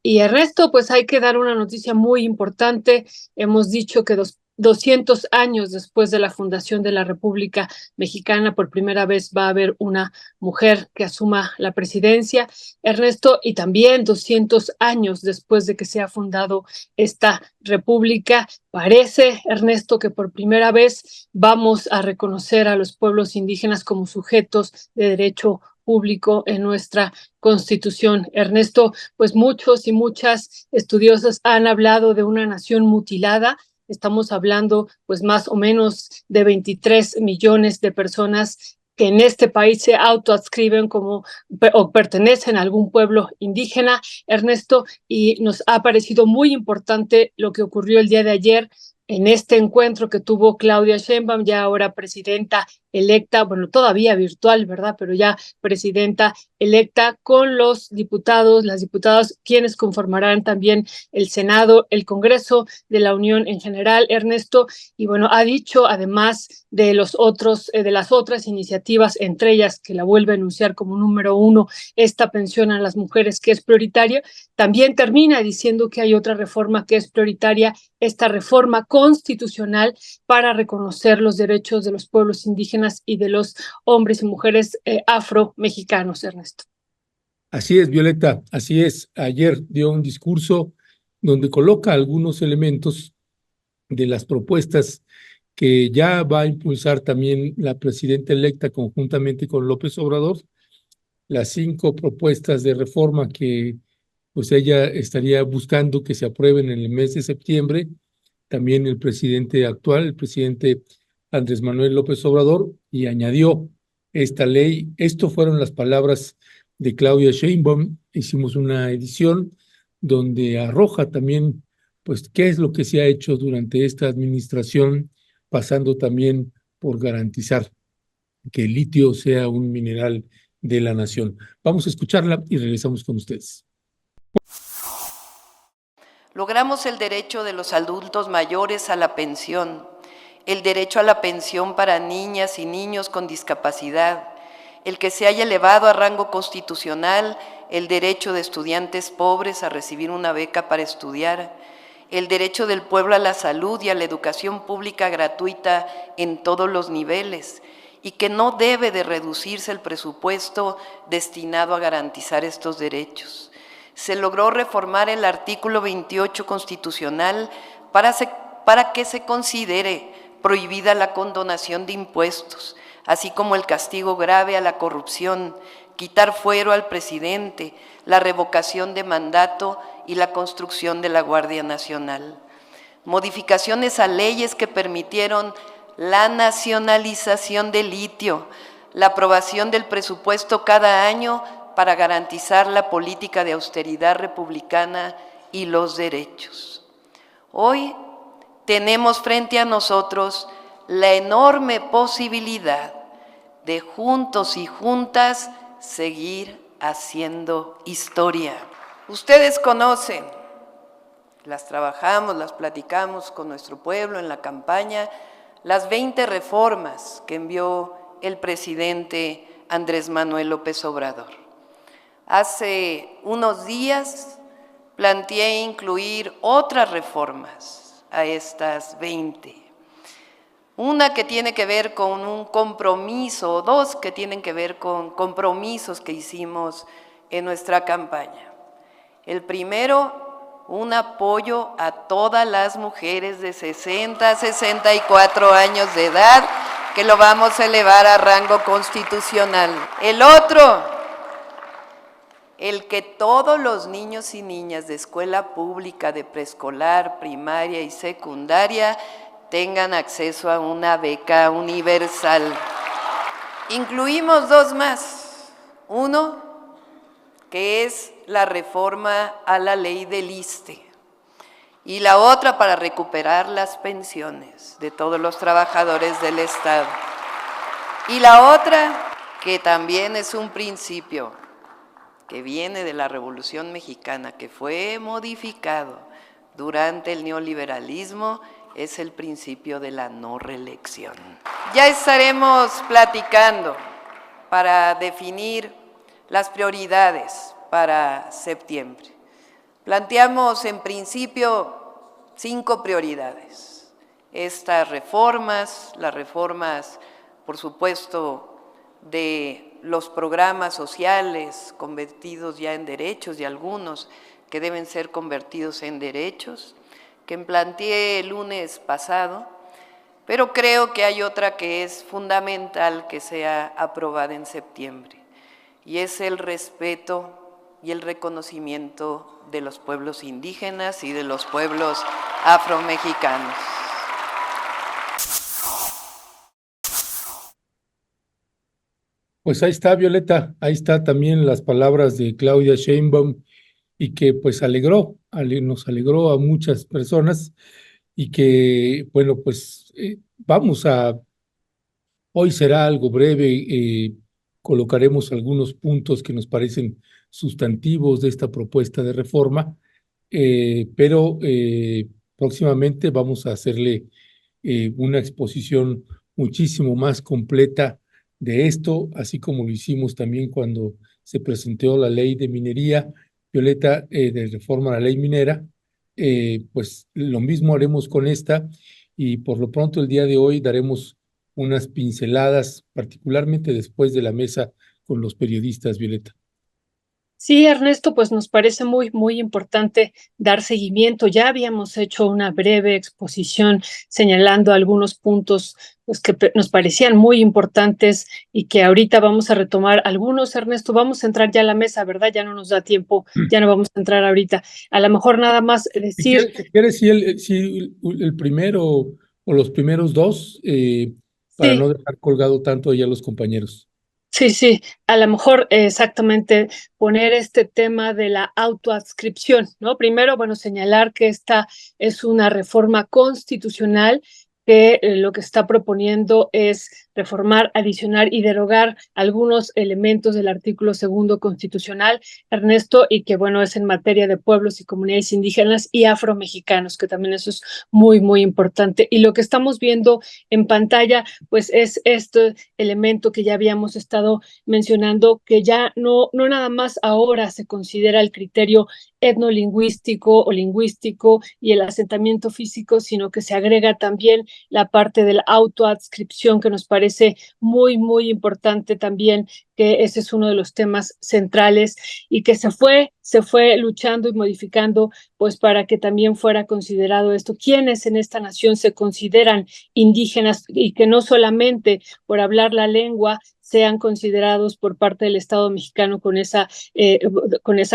Y Ernesto, pues hay que dar una noticia muy importante. Hemos dicho que 200 años después de la fundación de la República Mexicana, por primera vez va a haber una mujer que asuma la presidencia, Ernesto, y también 200 años después de que se ha fundado esta república. Parece, Ernesto, que por primera vez vamos a reconocer a los pueblos indígenas como sujetos de derecho público en nuestra Constitución. Ernesto, pues muchos y muchas estudiosas han hablado de una nación mutilada. Estamos hablando pues más o menos de 23 millones de personas que en este país se autoadscriben como o pertenecen a algún pueblo indígena, Ernesto, y nos ha parecido muy importante lo que ocurrió el día de ayer en este encuentro que tuvo Claudia Sheinbaum, ya ahora presidenta electa, bueno, todavía virtual, ¿verdad? Pero ya presidenta electa con los diputados, las diputadas, quienes conformarán también el Senado, el Congreso de la Unión en general, Ernesto, y bueno, ha dicho además de los otros, de las otras iniciativas, entre ellas que la vuelve a anunciar como número uno, esta pensión a las mujeres que es prioritaria, también termina diciendo que hay otra reforma que es prioritaria, esta reforma constitucional para reconocer los derechos de los pueblos indígenas y de los hombres y mujeres afro-mexicanos, Ernesto. Así es, Violeta, así es. Ayer dio un discurso donde coloca algunos elementos de las propuestas que ya va a impulsar también la presidenta electa conjuntamente con López Obrador, las 5 propuestas de reforma que pues ella estaría buscando que se aprueben en el mes de septiembre. También el presidente actual, el presidente Andrés Manuel López Obrador, y añadió esta ley. Esto fueron las palabras de Claudia Sheinbaum. Hicimos una edición donde arroja también pues qué es lo que se ha hecho durante esta administración, pasando también por garantizar que el litio sea un mineral de la nación. Vamos a escucharla y regresamos con ustedes. Logramos el derecho de los adultos mayores a la pensión, el derecho a la pensión para niñas y niños con discapacidad, el que se haya elevado a rango constitucional el derecho de estudiantes pobres a recibir una beca para estudiar, el derecho del pueblo a la salud y a la educación pública gratuita en todos los niveles, y que no debe de reducirse el presupuesto destinado a garantizar estos derechos. Se logró reformar el artículo 28 constitucional para que se considere prohibida la condonación de impuestos, así como el castigo grave a la corrupción, quitar fuero al presidente, la revocación de mandato y la construcción de la Guardia Nacional. Modificaciones a leyes que permitieron la nacionalización del litio, la aprobación del presupuesto cada año para garantizar la política de austeridad republicana y los derechos. Hoy tenemos frente a nosotros la enorme posibilidad de juntos y juntas seguir haciendo historia. Ustedes conocen, las trabajamos, las platicamos con nuestro pueblo en la campaña, las 20 reformas que envió el presidente Andrés Manuel López Obrador. Hace unos días planteé incluir otras reformas a estas 20. Una que tiene que ver con un compromiso, o 2 que tienen que ver con compromisos que hicimos en nuestra campaña. El primero, un apoyo a todas las mujeres de 60 a 64 años de edad, que lo vamos a elevar a rango constitucional. El otro, el que todos los niños y niñas de escuela pública, de preescolar, primaria y secundaria tengan acceso a una beca universal. Incluimos 2 más. Uno, que es la reforma a la ley del ISSSTE, y la otra para recuperar las pensiones de todos los trabajadores del Estado. Y la otra, que también es un principio que viene de la Revolución Mexicana, que fue modificado durante el neoliberalismo, es el principio de la no reelección. Ya estaremos platicando para definir las prioridades para septiembre. Planteamos en principio 5 prioridades. Estas reformas, las reformas, por supuesto, de los programas sociales convertidos ya en derechos y algunos que deben ser convertidos en derechos, que planteé el lunes pasado, pero creo que hay otra que es fundamental que sea aprobada en septiembre, y es el respeto y el reconocimiento de los pueblos indígenas y de los pueblos afromexicanos. Pues ahí está, Violeta, ahí está también las palabras de Claudia Sheinbaum y que pues nos alegró a muchas personas y que, bueno, pues hoy será algo breve, colocaremos algunos puntos que nos parecen sustantivos de esta propuesta de reforma, pero próximamente vamos a hacerle una exposición muchísimo más completa de esto, así como lo hicimos también cuando se presentó la ley de minería, Violeta, de reforma a la ley minera. Pues lo mismo haremos con esta y por lo pronto el día de hoy daremos unas pinceladas, particularmente después de la mesa con los periodistas, Violeta. Sí, Ernesto, pues nos parece muy importante dar seguimiento. Ya habíamos hecho una breve exposición señalando algunos puntos pues, que nos parecían muy importantes y que ahorita vamos a retomar algunos. Ernesto, vamos a entrar ya a la mesa, ¿verdad? Ya no nos da tiempo, ya no vamos a entrar ahorita. A lo mejor nada más decir... Si quieres, si el primero o los primeros dos, para Sí. no dejar colgado tanto ya a los compañeros. Sí, a lo mejor exactamente poner este tema de la autoadscripción, ¿no? Primero, bueno, señalar que esta es una reforma constitucional que lo que está proponiendo es reformar, adicionar y derogar algunos elementos del artículo 2º constitucional, Ernesto, y que, bueno, es en materia de pueblos y comunidades indígenas y afromexicanos, que también eso es muy importante. Y lo que estamos viendo en pantalla, pues es este elemento que ya habíamos estado mencionando, que ya no nada más ahora se considera el criterio etnolingüístico o lingüístico y el asentamiento físico, sino que se agrega también la parte de la autoadscripción, que nos parece muy importante también, que ese es uno de los temas centrales y que se fue luchando y modificando pues para que también fuera considerado esto, quienes en esta nación se consideran indígenas y que no solamente por hablar la lengua sean considerados por parte del Estado mexicano con esa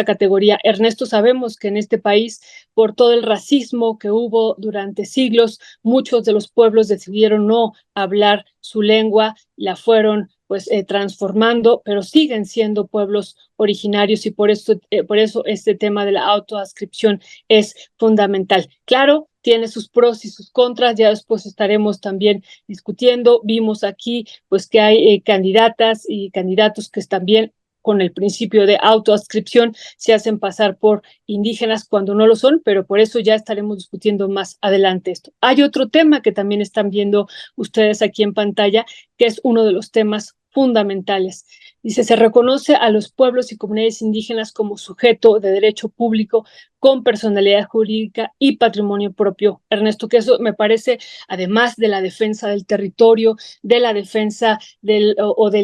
categoría. Ernesto, sabemos que en este país, por todo el racismo que hubo durante siglos, muchos de los pueblos decidieron no hablar su lengua, la fueron pues transformando, pero siguen siendo pueblos originarios y por eso este tema de la autoadscripción es fundamental. Claro, tiene sus pros y sus contras, ya después estaremos también discutiendo. Vimos aquí pues que hay candidatas y candidatos que también con el principio de autoadscripción se hacen pasar por indígenas cuando no lo son, pero por eso ya estaremos discutiendo más adelante esto. Hay otro tema que también están viendo ustedes aquí en pantalla, que es uno de los temas fundamentales. Dice, se reconoce a los pueblos y comunidades indígenas como sujeto de derecho público con personalidad jurídica y patrimonio propio. Ernesto, que eso me parece, además de la defensa del territorio, de la defensa del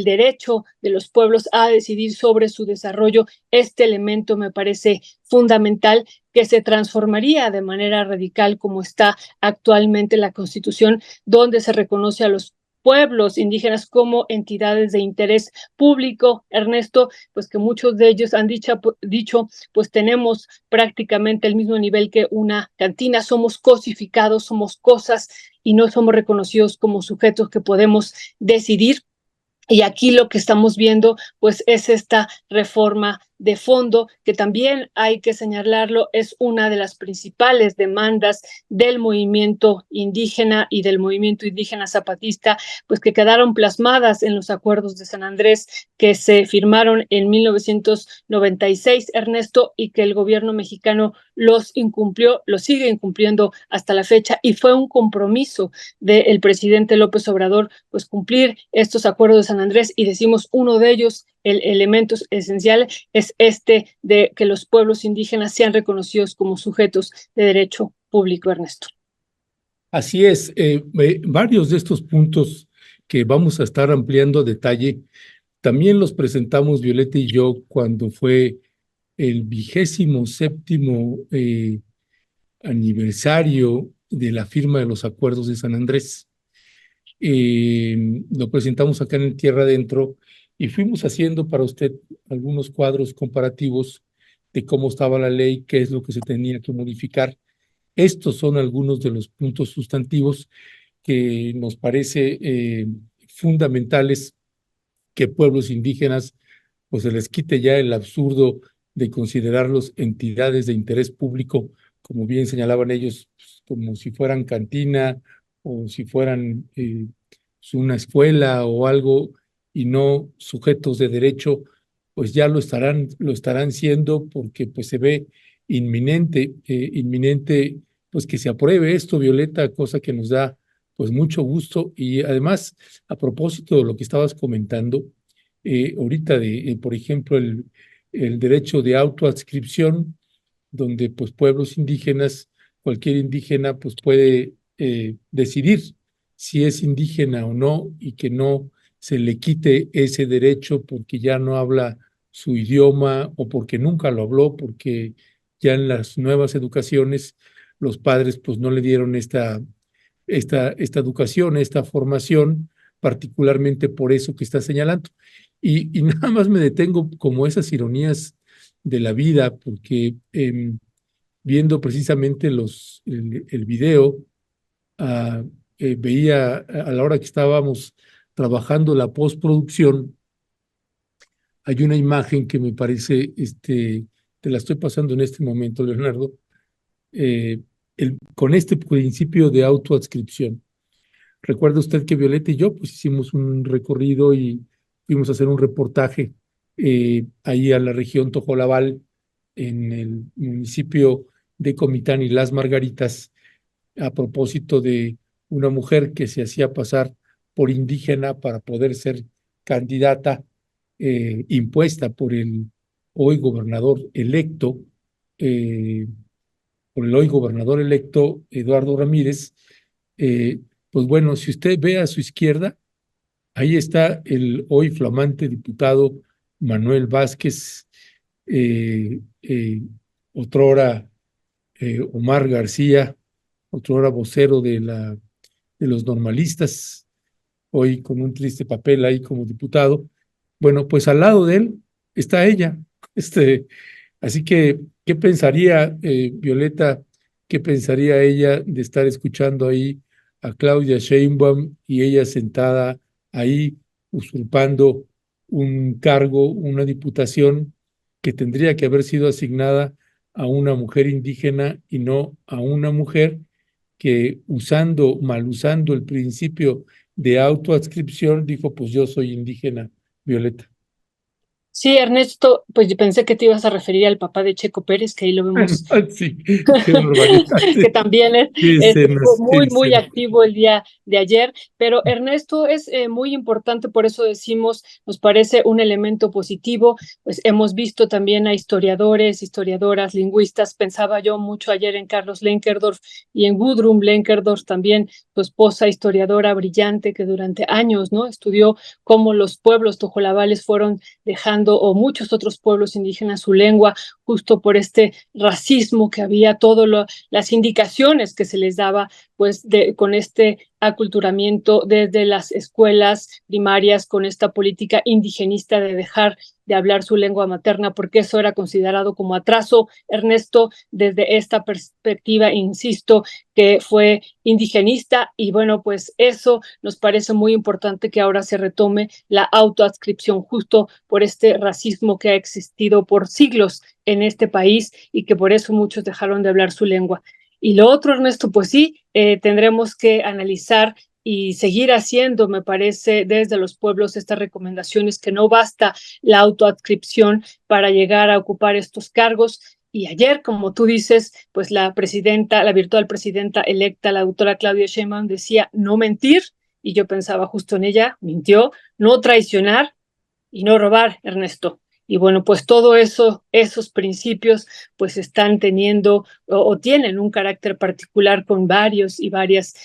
derecho de los pueblos a decidir sobre su desarrollo, este elemento me parece fundamental, que se transformaría de manera radical como está actualmente la Constitución, donde se reconoce a los pueblos indígenas como entidades de interés público, Ernesto, pues que muchos de ellos han dicho, pues tenemos prácticamente el mismo nivel que una cantina, somos cosificados, somos cosas y no somos reconocidos como sujetos que podemos decidir. Y aquí lo que estamos viendo, pues, es esta reforma de fondo, que también hay que señalarlo, es una de las principales demandas del movimiento indígena y del movimiento indígena zapatista, pues que quedaron plasmadas en los acuerdos de San Andrés que se firmaron en 1996, Ernesto, y que el gobierno mexicano los incumplió, los sigue incumpliendo hasta la fecha, y fue un compromiso del presidente López Obrador, pues cumplir estos acuerdos de San Andrés, y decimos uno de ellos el elemento esencial es este de que los pueblos indígenas sean reconocidos como sujetos de derecho público, Ernesto. Así es, varios de estos puntos que vamos a estar ampliando a detalle, también los presentamos Violeta y yo cuando fue el 27º aniversario de la firma de los acuerdos de San Andrés. Lo presentamos acá en Tierra Adentro y fuimos haciendo para usted algunos cuadros comparativos de cómo estaba la ley, qué es lo que se tenía que modificar. Estos son algunos de los puntos sustantivos que nos parece fundamentales que pueblos indígenas pues se les quite ya el absurdo de considerarlos entidades de interés público, como bien señalaban ellos, pues, como si fueran cantina o si fueran una escuela o algo y no sujetos de derecho, pues ya lo estarán siendo porque pues se ve inminente pues que se apruebe esto, Violeta, cosa que nos da pues mucho gusto. Y además, a propósito de lo que estabas comentando, ahorita por ejemplo, el derecho de autoadscripción, donde pues pueblos indígenas, cualquier indígena pues puede decidir si es indígena o no y que no se le quite ese derecho porque ya no habla su idioma o porque nunca lo habló, porque ya en las nuevas educaciones los padres pues no le dieron esta educación, esta formación, particularmente por eso que está señalando. Y nada más me detengo como esas ironías de la vida, porque viendo precisamente el video, veía a la hora que estábamos trabajando la postproducción, hay una imagen que me parece, te la estoy pasando en este momento, Leonardo, con este principio de autoadscripción. Recuerda usted que Violeta y yo pues hicimos un recorrido y fuimos a hacer un reportaje ahí a la región Tojolabal, en el municipio de Comitán y Las Margaritas, a propósito de una mujer que se hacía pasar por indígena para poder ser candidata impuesta por el hoy gobernador electo, eh, Eduardo Ramírez. Pues bueno, si usted ve a su izquierda, ahí está el hoy flamante diputado Manuel Vázquez, otrora Omar García, otrora vocero de los normalistas, hoy con un triste papel ahí como diputado. Bueno, pues al lado de él está ella. Así que, ¿qué pensaría Violeta? ¿Qué pensaría ella de estar escuchando ahí a Claudia Sheinbaum y ella sentada ahí usurpando un cargo, una diputación que tendría que haber sido asignada a una mujer indígena y no a una mujer que mal usando el principio de autoadscripción, dijo, pues yo soy indígena, Violeta? Sí, Ernesto, pues yo pensé que te ibas a referir al papá de Checo Pérez, que ahí lo vemos, Sí, qué barbaridad. que también Qué fue escenas, qué muy escenas. activo el día de ayer. Pero Ernesto, es muy importante, por eso decimos, nos parece un elemento positivo. Pues hemos visto también a historiadores, historiadoras, lingüistas. Pensaba yo mucho ayer en Carlos Lenkerdorf y en Gudrun Lenkerdorf, también su esposa, historiadora brillante, que durante años, ¿no?, estudió cómo los pueblos tojolabales fueron dejando, o muchos otros pueblos indígenas, su lengua, justo por este racismo que había, todas las indicaciones que se les daba, pues con este aculturamiento desde las escuelas primarias, con esta política indigenista de dejar de hablar su lengua materna, porque eso era considerado como atraso. Ernesto, desde esta perspectiva, insisto, que fue indigenista, y bueno, pues eso nos parece muy importante, que ahora se retome la autoadscripción, justo por este racismo que ha existido por siglos en este país y que por eso muchos dejaron de hablar su lengua. Y lo otro, Ernesto, pues sí, tendremos que analizar y seguir haciendo, me parece, desde los pueblos estas recomendaciones, que no basta la autoadscripción para llegar a ocupar estos cargos. Y ayer, como tú dices, pues la virtual presidenta electa, la doctora Claudia Sheinbaum, decía no mentir, y yo pensaba justo en ella, mintió, no traicionar, y no robar, Ernesto. Y bueno, pues todo eso, esos principios, pues están teniendo o tienen un carácter particular con varios y varias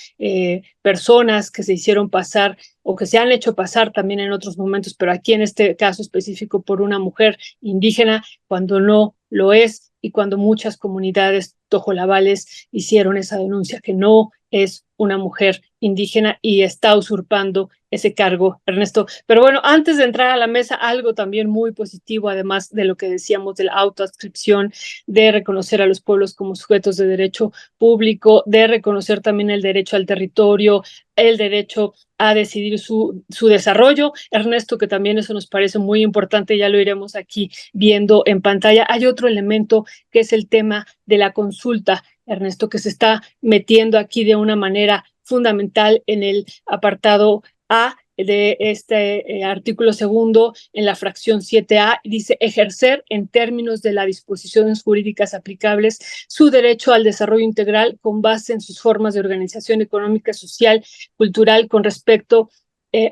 personas que se hicieron pasar o que se han hecho pasar también en otros momentos, pero aquí en este caso específico por una mujer indígena, cuando no lo es y cuando muchas comunidades tojolabales hicieron esa denuncia que no es una mujer indígena y está usurpando ese cargo, Ernesto. Pero bueno, antes de entrar a la mesa, algo también muy positivo, además de lo que decíamos de la autoadscripción, de reconocer a los pueblos como sujetos de derecho público, de reconocer también el derecho al territorio, el derecho a decidir su desarrollo. Ernesto, que también eso nos parece muy importante, ya lo iremos aquí viendo en pantalla. Hay otro elemento que es el tema de la consulta, Ernesto, que se está metiendo aquí de una manera fundamental en el apartado A de este artículo segundo en la fracción 7A, dice ejercer en términos de las disposiciones jurídicas aplicables su derecho al desarrollo integral con base en sus formas de organización económica, social, cultural con respecto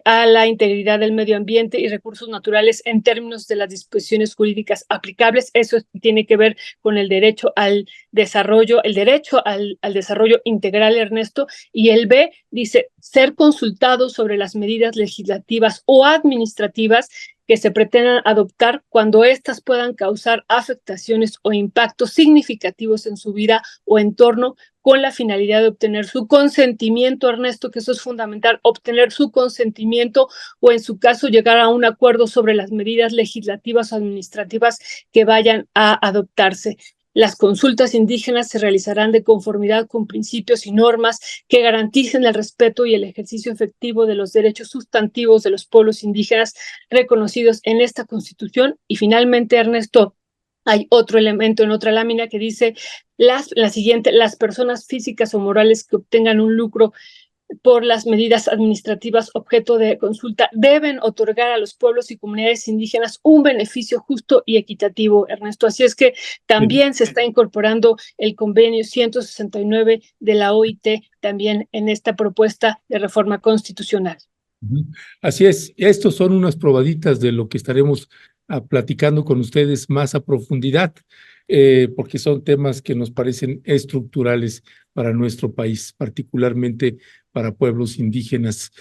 a la integridad del medio ambiente y recursos naturales en términos de las disposiciones jurídicas aplicables. Eso tiene que ver con el derecho al desarrollo, el derecho al desarrollo integral, Ernesto. Y el B dice ser consultado sobre las medidas legislativas o administrativas que se pretendan adoptar cuando éstas puedan causar afectaciones o impactos significativos en su vida o entorno con la finalidad de obtener su consentimiento, Ernesto, que eso es fundamental, obtener su consentimiento o en su caso llegar a un acuerdo sobre las medidas legislativas o administrativas que vayan a adoptarse. Las consultas indígenas se realizarán de conformidad con principios y normas que garanticen el respeto y el ejercicio efectivo de los derechos sustantivos de los pueblos indígenas reconocidos en esta Constitución. Y finalmente, Ernesto, hay otro elemento en otra lámina que dice la siguiente: las personas físicas o morales que obtengan un lucro por las medidas administrativas objeto de consulta deben otorgar a los pueblos y comunidades indígenas un beneficio justo y equitativo, Ernesto. Así es que también se está incorporando el convenio 169 de la OIT también en esta propuesta de reforma constitucional. Así es, estos son unas probaditas de lo que estaremos platicando con ustedes más a profundidad, porque son temas que nos parecen estructurales para nuestro país, particularmente para pueblos indígenas.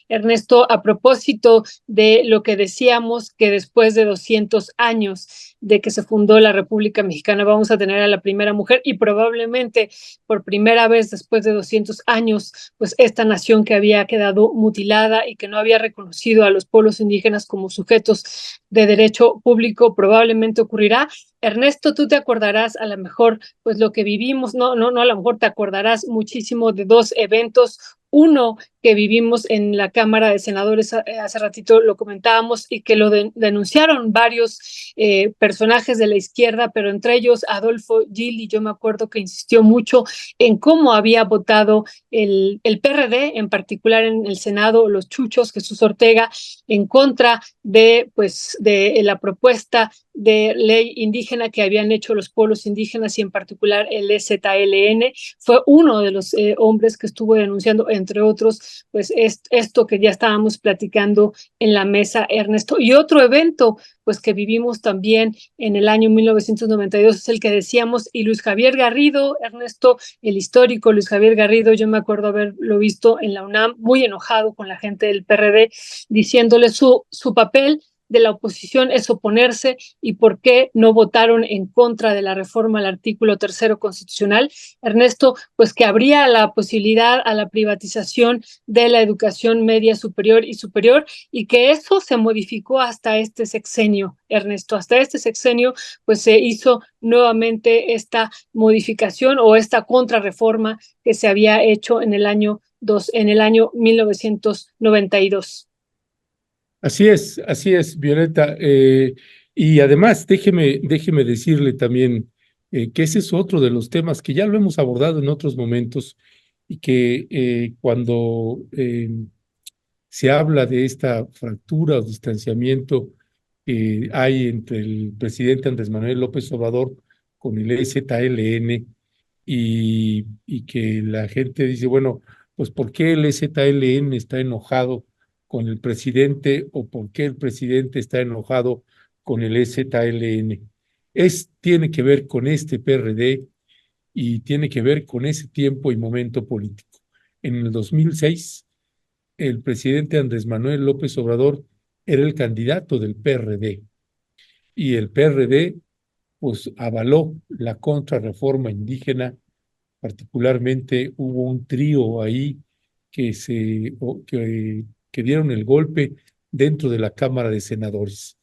Ernesto, a propósito de lo que decíamos, que después de 200 años de que se fundó la República Mexicana vamos a tener a la primera mujer y probablemente por primera vez después de 200 años, pues esta nación que había quedado mutilada y que no había reconocido a los pueblos indígenas como sujetos de derecho público probablemente ocurrirá. Ernesto, tú te acordarás a lo mejor, pues lo que vivimos, no, a lo mejor te acordarás muchísimo de dos eventos. Uno que vivimos en la Cámara de Senadores, hace ratito lo comentábamos, y que lo denunciaron varios personajes de la izquierda, pero entre ellos Adolfo Gili, yo me acuerdo que insistió mucho en cómo había votado el PRD, en particular en el Senado, los chuchos, Jesús Ortega, en contra de la propuesta de ley indígena que habían hecho los pueblos indígenas y en particular el EZLN. Fue uno de los hombres que estuvo denunciando, entre otros, pues esto que ya estábamos platicando en la mesa, Ernesto. Y otro evento, pues que vivimos también en el año 1992, es el que decíamos, y Luis Javier Garrido, Ernesto, el histórico Luis Javier Garrido, yo me acuerdo haberlo visto en la UNAM, muy enojado con la gente del PRD, diciéndole su papel de la oposición es oponerse y por qué no votaron en contra de la reforma al artículo tercero constitucional, Ernesto, pues que habría la posibilidad a la privatización de la educación media superior y que eso se modificó hasta este sexenio, Ernesto, hasta este sexenio pues se hizo nuevamente esta modificación o esta contrarreforma que se había hecho en el año 1992. Así es, Violeta. Y además, déjeme decirle también que ese es otro de los temas que ya lo hemos abordado en otros momentos y que cuando se habla de esta fractura o distanciamiento que hay entre el presidente Andrés Manuel López Obrador con el EZLN y que la gente dice, bueno, pues ¿por qué el EZLN está enojado con el presidente o por qué el presidente está enojado con el EZLN. Tiene que ver con este PRD y tiene que ver con ese tiempo y momento político. En el 2006, el presidente Andrés Manuel López Obrador era el candidato del PRD y el PRD pues avaló la contrarreforma indígena. Particularmente hubo un trío ahí que dieron el golpe dentro de la Cámara de Senadores.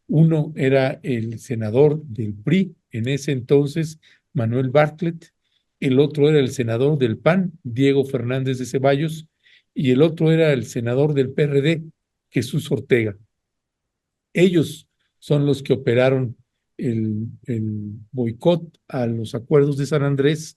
Uno era el senador del PRI en ese entonces, Manuel Bartlett, el otro era el senador del PAN, Diego Fernández de Ceballos, y el otro era el senador del PRD, Jesús Ortega. Ellos son los que operaron el boicot a los acuerdos de San Andrés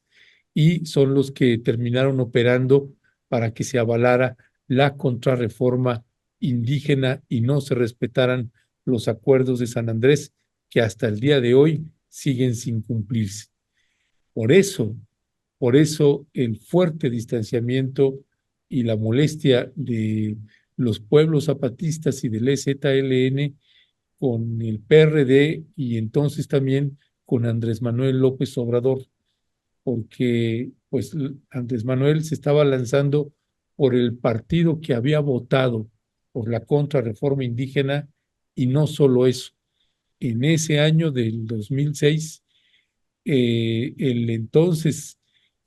y son los que terminaron operando para que se avalara la contrarreforma indígena y no se respetaran los acuerdos de San Andrés, que hasta el día de hoy siguen sin cumplirse. Por eso el fuerte distanciamiento y la molestia de los pueblos zapatistas y del EZLN con el PRD y entonces también con Andrés Manuel López Obrador, porque pues Andrés Manuel se estaba lanzando por el partido que había votado por la contrarreforma indígena y no solo eso. En ese año del 2006, el entonces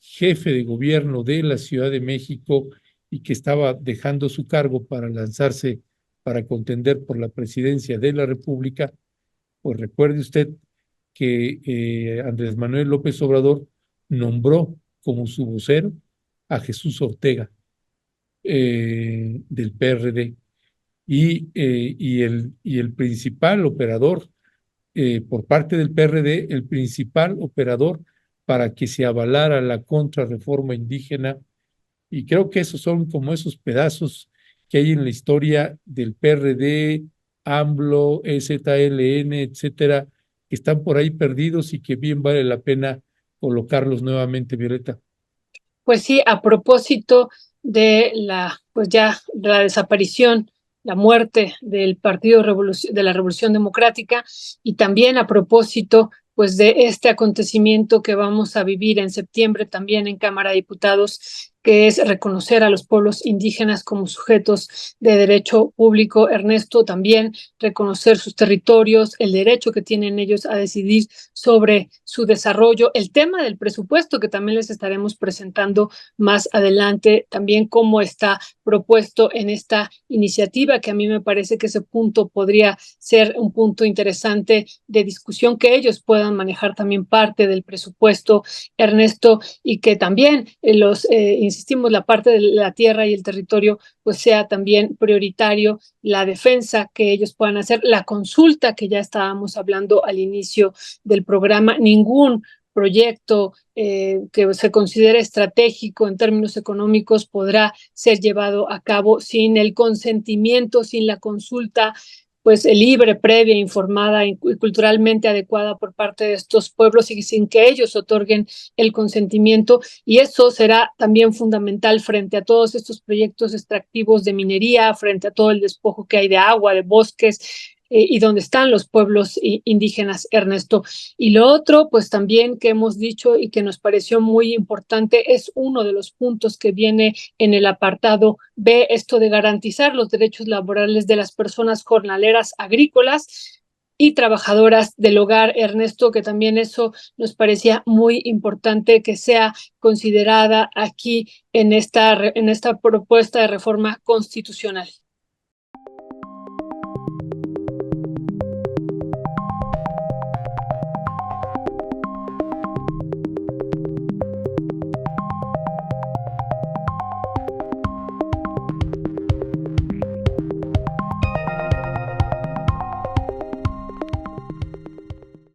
jefe de gobierno de la Ciudad de México y que estaba dejando su cargo para lanzarse para contender por la presidencia de la República, pues recuerde usted que Andrés Manuel López Obrador nombró como su vocero a Jesús Ortega del PRD y el principal operador por parte del PRD, el principal operador para que se avalara la contrarreforma indígena. Y creo que esos son como esos pedazos que hay en la historia del PRD, AMLO, EZLN, etcétera, que están por ahí perdidos y que bien vale la pena colocarlos nuevamente, Violeta. Pues sí, a propósito de pues ya la desaparición, la muerte del Partido de la Revolución Democrática y también a propósito pues de este acontecimiento que vamos a vivir en septiembre también en Cámara de Diputados, que es reconocer a los pueblos indígenas como sujetos de derecho público. Ernesto, también reconocer sus territorios, el derecho que tienen ellos a decidir sobre su desarrollo, el tema del presupuesto que también les estaremos presentando más adelante, también cómo está propuesto en esta iniciativa, que a mí me parece que ese punto podría ser un punto interesante de discusión, que ellos puedan manejar también parte del presupuesto, Ernesto, y que también insistimos, la parte de la tierra y el territorio pues sea también prioritario, la defensa que ellos puedan hacer, la consulta que ya estábamos hablando al inicio del programa. Ningún proyecto que se considere estratégico en términos económicos podrá ser llevado a cabo sin el consentimiento, sin la consulta pues libre, previa, informada y culturalmente adecuada por parte de estos pueblos y sin que ellos otorguen el consentimiento. Y eso será también fundamental frente a todos estos proyectos extractivos de minería, frente a todo el despojo que hay de agua, de bosques, y donde están los pueblos indígenas, Ernesto. Y lo otro, pues también que hemos dicho y que nos pareció muy importante, es uno de los puntos que viene en el apartado B, esto de garantizar los derechos laborales de las personas jornaleras agrícolas y trabajadoras del hogar, Ernesto, que también eso nos parecía muy importante que sea considerada aquí en esta propuesta de reforma constitucional.